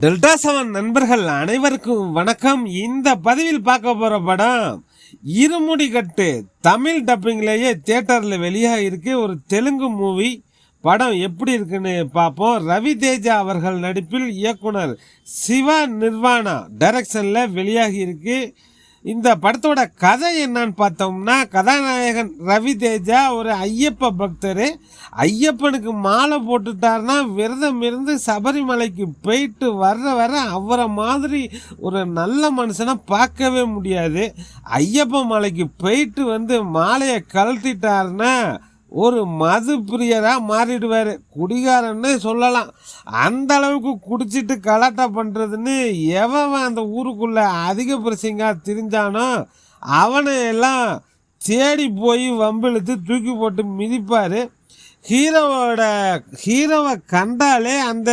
Delta seven நண்பர்கள் அனைவருக்கும் வணக்கம். இந்த பதிவில் பார்க்க போற படம் இருமுடி கட்டு. தமிழ் டப்பிங்லேயே தியேட்டரில் வெளியாக இருக்கு. ஒரு தெலுங்கு மூவி. படம் எப்படி இருக்குன்னு பார்ப்போம். ரவி தேஜா அவர்கள் நடிப்பில் இயக்குனர் சிவா நிர்வாணா டைரக்ஷனில் வெளியாகி இருக்கு. இந்த படத்தோட கதை என்னன்னு பார்த்தோம்னா, கதாநாயகன் ரவி தேஜா ஒரு ஐயப்ப பக்தர். ஐயப்பனுக்கு மாலை போட்டுட்டார்னா விரதம் இருந்து சபரிமலைக்கு போயிட்டு வர அவரை மாதிரி ஒரு நல்ல மனுஷனை பார்க்கவே முடியாது. ஐயப்ப மலைக்கு போயிட்டு வந்து மாலையை கழட்டிட்டார்னா ஒரு மது பிரியராக மாறிடுவார். குடிகாரன்னு சொல்லலாம். அந்த அளவுக்கு குடிச்சிட்டு கலாட்டா பண்ணுறதுன்னு எவன் அந்த ஊருக்குள்ளே அதிக பிரசிங்காக திரிஞ்சானோ அவனை எல்லாம் தேடி போய் வம்பிழுத்து தூக்கி போட்டு மிதிப்பார். ஹீரோவை கண்டாலே அந்த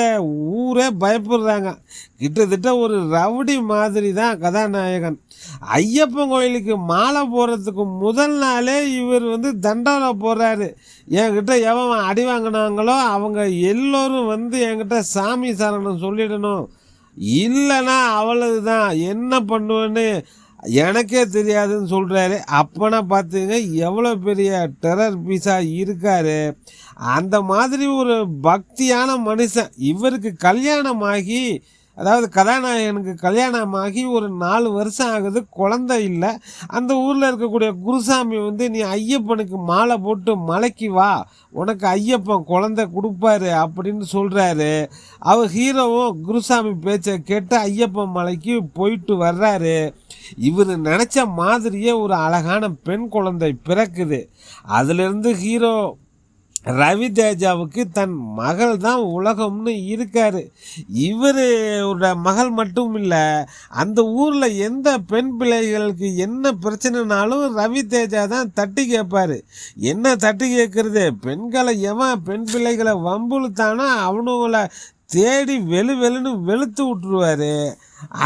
ஊரே பயப்படுறாங்க. கிட்டத்தட்ட ஒரு ரவுடி மாதிரி தான் கதாநாயகன். ஐயப்பன் கோயிலுக்கு மாலை போடுறதுக்கு முதல் நாளே இவர் தண்டோலை போடுறாரு. என்கிட்ட எவன் அடி வாங்கினாங்களோ அவங்க எல்லோரும் என்கிட்ட சாமி சரணம் சொல்லிடணும், இல்லைன்னா அவ்வளவு தான், என்ன பண்ணுவேன்னு எனக்கே தெரியாதுன்னு சொல்கிறாரு. அப்போனா பார்த்துங்க எவ்வளோ பெரிய டெரர் பீஸாக இருக்கார். அந்த மாதிரி ஒரு பக்தியான மனுஷன். இவருக்கு கல்யாணமாகி, அதாவது கதாநாயகனுக்கு கல்யாணமாகி ஒரு 4 வருஷம் ஆகுது, குழந்தை இல்லை. அந்த ஊரில் இருக்கக்கூடிய குருசாமி நீ ஐயப்பனுக்கு மாலை போட்டு மலைக்கு வா, உனக்கு ஐயப்பன் குழந்தை கொடுப்பாரு அப்படின்னு சொல்கிறாரு. அவர் ஹீரோவும் குருசாமி பேச்சை கேட்டு ஐயப்பன் மலைக்கு போயிட்டு வர்றாரு. இவர் நினச்ச மாதிரியே ஒரு அழகான பெண் குழந்தை பிறக்குது. அதிலிருந்து ஹீரோ ரவி தேஜாவுக்கு தன் மகள் தான் உலகம்னு இருக்காரு. இவரோட மகள் மட்டும் இல்லை, அந்த ஊரில் எந்த பெண் பிள்ளைகளுக்கு என்ன பிரச்சனைனாலும் ரவி தேஜா தான் தட்டி கேட்பார். என்ன தட்டி கேட்குறது, பெண்களை எவன் பெண் பிள்ளைகளை வம்புழுத்தானா அவனுங்களை தேடி வெளுன்னு வெளுத்து விட்டுருவார்.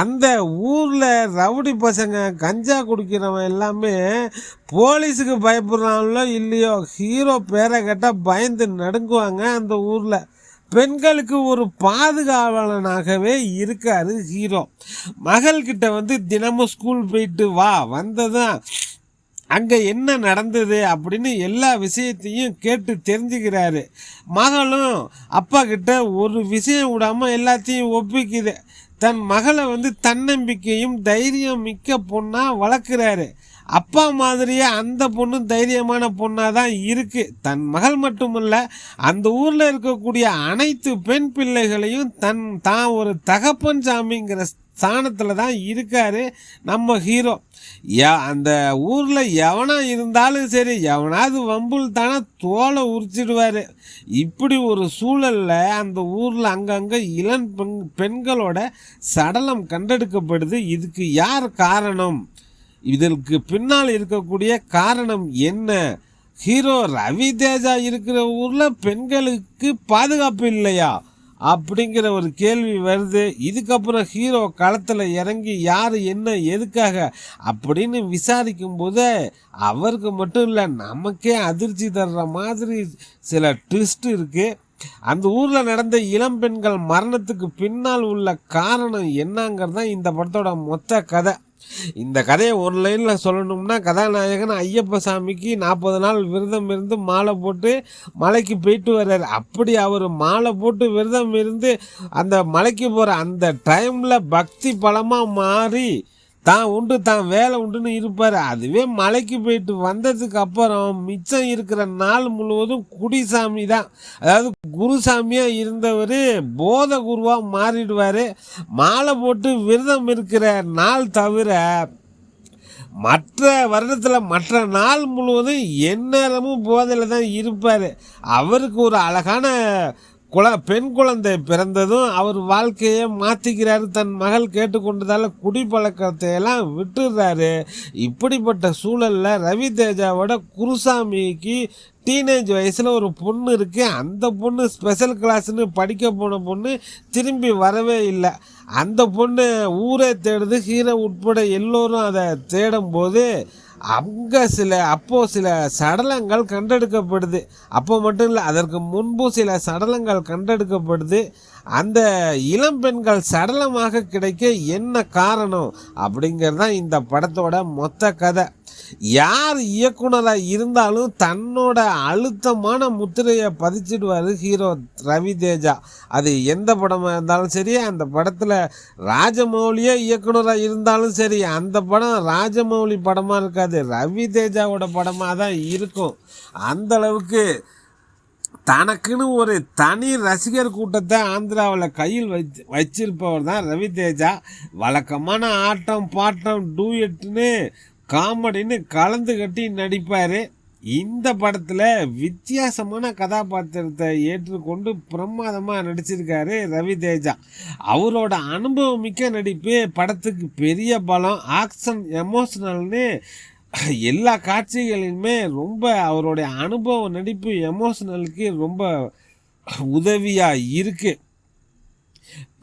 அந்த ஊரில் ரவுடி பசங்க கஞ்சா குடிக்கிறவன் எல்லாமே போலீஸுக்கு பயப்படுறாங்களோ இல்லையோ, ஹீரோ பேரை கேட்டால் பயந்து நடுங்குவாங்க. அந்த ஊரில் பெண்களுக்கு ஒரு பாதுகாவலனாகவே இருக்காரு ஹீரோ. மகள்கிட்ட தினமும் ஸ்கூல் போயிட்டு வா, வந்ததும் அங்கே என்ன நடந்தது அப்படின்னு எல்லா விஷயத்தையும் கேட்டு தெரிஞ்சுக்கிறாரு. மகளும் அப்பா கிட்ட ஒரு விஷயம் விடாமல் எல்லாத்தையும் ஒப்பிக்குது. தன் மகளை தன்னம்பிக்கையும் தைரியம் மிக்க பொண்ணாக வளர்க்குறாரு. அப்பா மாதிரியே அந்த பொண்ணு தைரியமான பொண்ணாக தான் இருக்குது. தன் மகள் மட்டுமல்ல, அந்த ஊரில் இருக்கக்கூடிய அனைத்து பெண் பிள்ளைகளையும் தான் ஒரு தகப்பன் சாமிங்கிற ஸ்தானத்தில் தான் இருக்கார் நம்ம ஹீரோ. அந்த ஊரில் எவனா இருந்தாலும் சரி, எவனாவது வம்புல் தானே தோலை உரிச்சிடுவார். இப்படி ஒரு சூழலில் அந்த ஊரில் அங்கங்கே இளம் பெண்களோட சடலம் கண்டெடுக்கப்படுது. இதுக்கு யார் காரணம்? இதற்கு பின்னால் இருக்கக்கூடிய காரணம் என்ன? ஹீரோ ரவி தேஜா இருக்கிற ஊரில் பெண்களுக்கு பாதுகாப்பு இல்லையா அப்படிங்கிற ஒரு கேள்வி வருது. இதுக்கப்புறம் ஹீரோ களத்தில் இறங்கி யார் என்ன எதுக்காக அப்படின்னு விசாரிக்கும் போது அவருக்கு மட்டும் இல்லை, நமக்கே அதிர்ச்சி தர்ற மாதிரி சில ட்விஸ்ட் இருக்குது. அந்த ஊரில் நடந்த இளம் பெண்கள் மரணத்துக்கு பின்னால் உள்ள காரணம் என்னங்கிறது தான் இந்த படத்தோட மொத்த கதை. இந்த கதையை ஒரு லைனில் சொல்லணும்னா, கதாநாயகன் ஐயப்ப சாமிக்கு 40 நாள் விரதம் இருந்து மாலை போட்டு மலைக்கு போயிட்டு வர்றாரு. அப்படி அவர் மாலை போட்டு விரதம் இருந்து அந்த மலைக்கு போகிற அந்த டைமில் பக்தி பலமாக மாறி தான் உண்டு தான் வேலை உண்டுன்னு இருப்பார். அதுவே மலைக்கு போயிட்டு வந்ததுக்கு அப்புறம் மிச்சம் இருக்கிற நாள் முழுவதும் குடிசாமி தான். அதாவது குருசாமியாக இருந்தவர் போத குருவாக மாறிடுவார். மாலை போட்டு விரதம் இருக்கிற நாள் தவிர மற்ற வருடத்தில் மற்ற நாள் முழுவதும் எந்நேரமும் போதையில் தான் இருப்பார். அவருக்கு ஒரு அழகான பெண் குழந்தை பிறந்ததும் அவர் வாழ்க்கையை மாற்றிக்கிறாரு. தன் மகள் கேட்டுக்கொண்டதால் குடிப்பழக்கத்தை எல்லாம் விட்டுடுறாரு. இப்படிப்பட்ட சூழலில் ரவி தேஜாவோட குருசாமிக்கு டீனேஜ் வயசில் ஒரு பொண்ணு இருக்குது. அந்த பொண்ணு ஸ்பெஷல் கிளாஸ்ன்னு படிக்க போன பொண்ணு திரும்பி வரவே இல்லை. அந்த பொண்ணு ஊரே தேடுது. ஹீரோ உட்பட எல்லோரும் அதை தேடும் போது அங்கே சில சடலங்கள் கண்டெடுக்கப்படுது. அப்போ மட்டும் இல்லை, அதற்கு முன்பும் சில சடலங்கள் கண்டெடுக்கப்படுது. அந்த இளம்பெண்கள் சடலமாக கிடைக்க என்ன காரணம் அப்படிங்கிறது தான் இந்த படத்தோட மொத்த கதை. யார் இயக்குனராக இருந்தாலும் தன்னோட அழுத்தமான முத்திரையை பதிச்சிடுவார் ஹீரோ ரவி தேஜா. அது எந்த படமாக இருந்தாலும் சரி, அந்த படத்தில் ராஜமௌலியே இயக்குனராக இருந்தாலும் சரி, அந்த படம் ராஜமௌலி படமாக இருக்காது, ரவி தேஜாவோட படமாக தான் இருக்கும். அந்தளவுக்கு தனக்குன்னு ஒரு தனி ரசிகர் கூட்டத்தை ஆந்திராவில் கையில் வச்சிருப்பவர் தான் ரவி தேஜா. வழக்கமான ஆட்டம் பாட்டம் டூயட்னு காமெடின்னு கலந்து கட்டி நடிப்பார். இந்த படத்தில் வித்தியாசமான கதாபாத்திரத்தை ஏற்றுக்கொண்டு பிரமாதமாக நடிச்சிருக்காரு ரவி தேஜா. அவரோட அனுபவமிக்க நடிப்பு படத்துக்கு பெரிய பலம். ஆக்ஷன் எமோஷ்னல்னு எல்லா காட்சிகளிலுமே ரொம்ப அவருடைய அனுபவ நடிப்பு எமோஷ்னலுக்கு ரொம்ப உதவியாக இருக்குது.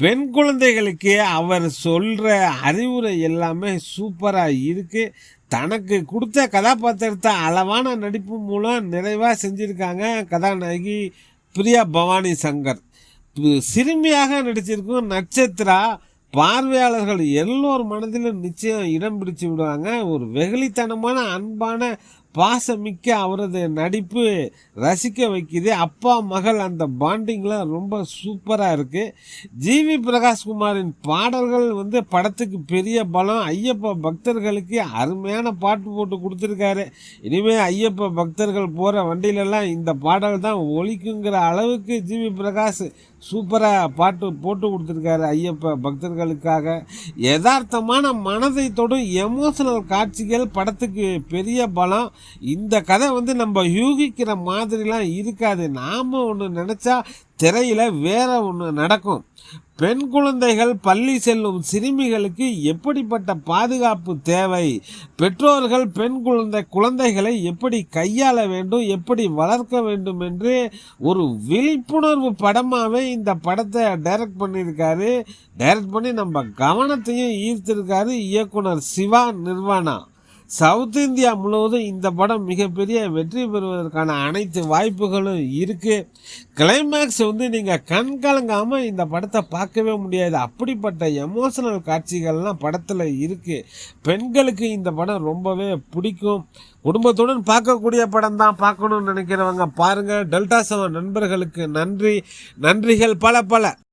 பெண் குழந்தைகளுக்கு அவர் சொல்கிற அறிவுரை எல்லாமே சூப்பராக இருக்குது. தனக்கு கொடுத்த கதாபாத்திரத்தை அளவான நடிப்பு மூலம் நிறைவாக செஞ்சுருக்காங்க கதாநாயகி பிரியா பவானி சங்கர். சிறுமியாக நடிச்சிருக்கும் நட்சத்திரா பார்வையாளர்கள் எல்லோர் மனதிலும் நிச்சயம் இடம் பிடிச்சு விடுவாங்க. ஒரு வெகுளித்தனமான அன்பான பாசமிக்க அவரது நடிப்பு ரசிக்க வைக்குது. அப்பா மகள் அந்த பாண்டிங்லாம் ரொம்ப சூப்பராக இருக்குது. ஜிவி பிரகாஷ்குமாரின் பாடல்கள் படத்துக்கு பெரிய பலம். ஐயப்ப பக்தர்களுக்கு அருமையான பாட்டு போட்டு கொடுத்துருக்காரு. இனிமேல் ஐயப்ப பக்தர்கள் போகிற வண்டியிலெல்லாம் இந்த பாடல் தான் ஒலிக்குங்கிற அளவுக்கு ஜிவி பிரகாஷ் சூப்பராக பாட்டு போட்டு கொடுத்துருக்காரு ஐயப்ப பக்தர்களுக்காக. யதார்த்தமான மனதை தொடும் எமோஷனல் காட்சிகள் படத்துக்கு பெரிய பலம். இந்த கதை நம்ம யூகிக்கிற மாதிரிலாம் இருக்காது. நாம் ஒன்று நினச்சா திரையில் வேற ஒன்று நடக்கும். பெண் குழந்தைகள் பள்ளி செல்லும் சிறுமிகளுக்கு எப்படிப்பட்ட பாதுகாப்பு தேவை, பெற்றோர்கள் பெண் குழந்தைகளை எப்படி கையாள வேண்டும், எப்படி வளர்க்க வேண்டும் என்று ஒரு விழிப்புணர்வு படமாகவே இந்த படத்தை டைரக்ட் பண்ணியிருக்காரு. டைரக்ட் பண்ணி நம்ம கவனத்தையும் ஈர்த்திருக்காரு இயக்குனர் சிவா நிர்வாணா. சவுத் இந்தியா முழுவதும் இந்த படம் மிகப்பெரிய வெற்றி பெறுவதற்கான அனைத்து வாய்ப்புகளும் இருக்குது. கிளைமேக்ஸ் நீங்கள் கண் கலங்காமல் இந்த படத்தை பார்க்கவே முடியாது. அப்படிப்பட்ட எமோஷனல் காட்சிகள்லாம் படத்தில் இருக்குது. பெண்களுக்கு இந்த படம் ரொம்பவே பிடிக்கும். குடும்பத்துடன் பார்க்கக்கூடிய படம் தான். பார்க்கணும்னு நினைக்கிறவங்க பாருங்கள். டெல்டா 7 நண்பர்களுக்கு நன்றிகள் பல.